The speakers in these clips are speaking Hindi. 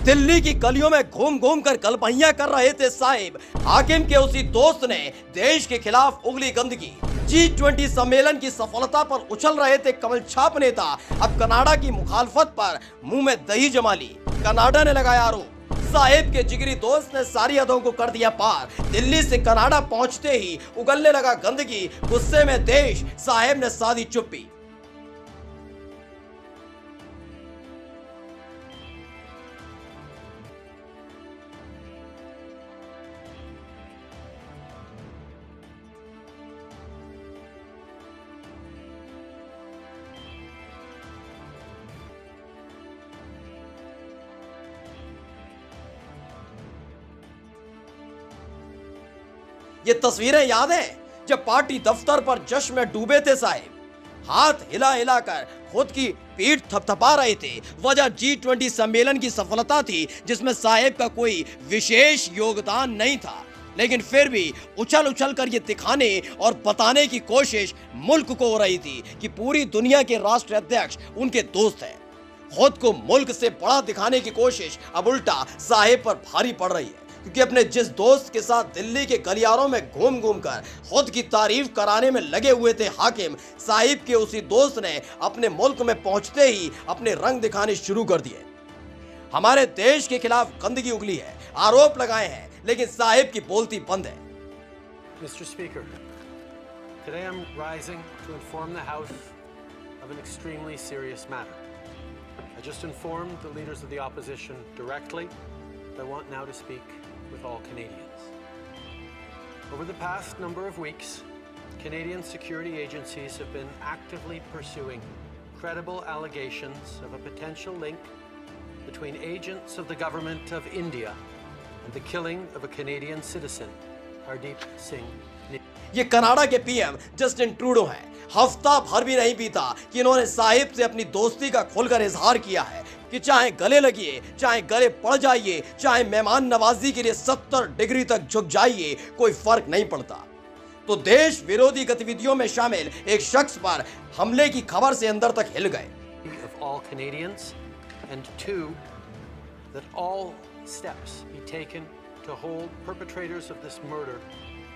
दिल्ली की गलियों में घूम घूम कर गलबहियां कर रहे थे साहिब। हाकिम के उसी दोस्त ने देश के खिलाफ उगली गंदगी। G20 सम्मेलन की सफलता पर उछल रहे थे कमल छाप नेता, अब कनाडा की मुखालफत पर मुंह में दही जमा ली। कनाडा ने लगाया आरोप, साहिब के जिगरी दोस्त ने सारी हदों को कर दिया पार। दिल्ली से कनाडा पहुंचते ही उगलने लगा गंदगी। गुस्से में देश, साहिब ने साधी चुप्पी। ये तस्वीरें याद हैं जब पार्टी दफ्तर पर जश्न में डूबे थे साहिब, हाथ हिला हिलाकर खुद की पीठ थपथपा रहे थे। वजह G20 सम्मेलन की सफलता थी, जिसमें साहिब का कोई विशेष योगदान नहीं था, लेकिन फिर भी उछल उछल कर ये दिखाने और बताने की कोशिश मुल्क को हो रही थी कि पूरी दुनिया के राष्ट्राध्यक्ष उनके दोस्त हैं। खुद को मुल्क से बड़ा दिखाने की कोशिश अब उल्टा साहिब पर भारी पड़ रही है, क्योंकि अपने जिस दोस्त के साथ दिल्ली के गलियारों में घूम घूम कर खुद की तारीफ कराने में लगे हुए थे हाकिम, साहिब के उसी दोस्त ने अपने मुल्क में पहुंचते ही अपने रंग दिखाने शुरू कर दिए। हमारे देश के खिलाफ गंदगी उगली है, आरोप लगाए हैं, लेकिन साहिब की बोलती बंद है। Mr. Speaker, today I'm rising to inform the House of an extremely serious matter. I just informed the leaders of the opposition directly. I want now to speak with all Canadians. Over the past number of weeks, Canadian security agencies have been actively pursuing credible allegations of a potential link between agents of the government of India and the killing of a Canadian citizen, Hardeep Singh. ये कनाडा के पीएम जस्टिन ट्रूडो हैं। हफ्ता भर भी नहीं बीता कि इन्होंने साहिब से अपनी दोस्ती का खुलकर इजहार किया है कि चाहे गले लगिए, चाहे गले पड़ जाइए, चाहे मेहमान नवाजी के लिए 70 डिग्री तक झुक जाइए, कोई फर्क नहीं पड़ता। तो देश विरोधी गतिविधियों में शामिल एक शख्स पर हमले की खबर से अंदर तक हिल गए। Of all Canadians, and two, that all steps be taken to hold perpetrators of this murder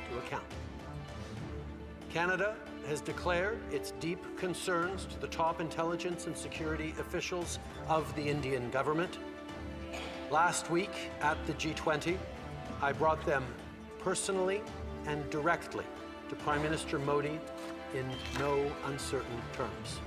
to account. Canada has declared its deep concerns to the top intelligence and security officials of the Indian government. Last week at the G20, I brought them personally and directly to Prime Minister Modi in no uncertain terms.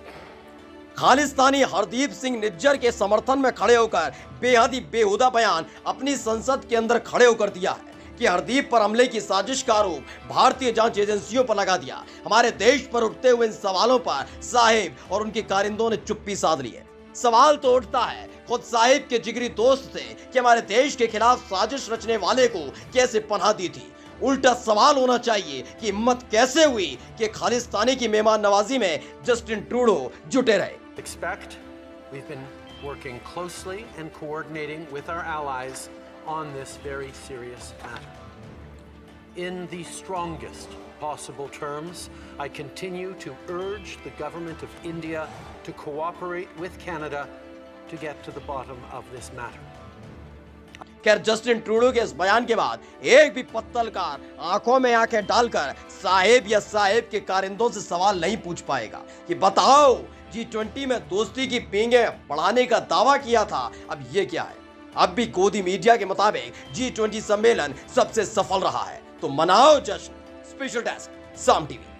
Khalistani Hardeep Singh Nijjar के समर्थन में खड़े होकर बेहद ही बेहुदा बयान अपनी संसद के अंदर खड़े होकर दिया है कि हरदीप पर हमले की साजिश का आरोप भारतीय जांच एजेंसियों पर लगा दिया। हमारे देश पर उठते हुए इन सवालों पर साहिब और उनके कारिंदों ने चुप्पी साध ली है। सवाल तो उठता है खुद साहिब के जिगरी दोस्त से कि हमारे देश के खिलाफ साजिश रचने वाले को कैसे पनाह दी थी। उल्टा सवाल होना चाहिए कि हिम्मत कैसे हुई कि खालिस्तानी की मेहमान नवाजी में जस्टिन ट्रूडो जुटे रहे। Expect we've been working closely and coordinating with our allies on this very serious matter. In the strongest possible terms, I continue to urge the government of India to cooperate with Canada to get to the bottom of this matter. खैर, जस्टिन ट्रूडो के इस बयान के बाद एक भी पत्तलकार आंखों में आंखें डालकर साहिब या साहिब के कारिंदों से सवाल नहीं पूछ पाएगा कि बताओ, G20 में दोस्ती की पींगे बढ़ाने का दावा किया था, अब ये क्या है। अब भी गोदी मीडिया के मुताबिक G20 सम्मेलन सबसे सफल रहा है, तो मनाओ जश्न। स्पेशल डेस्क, साम टीवी।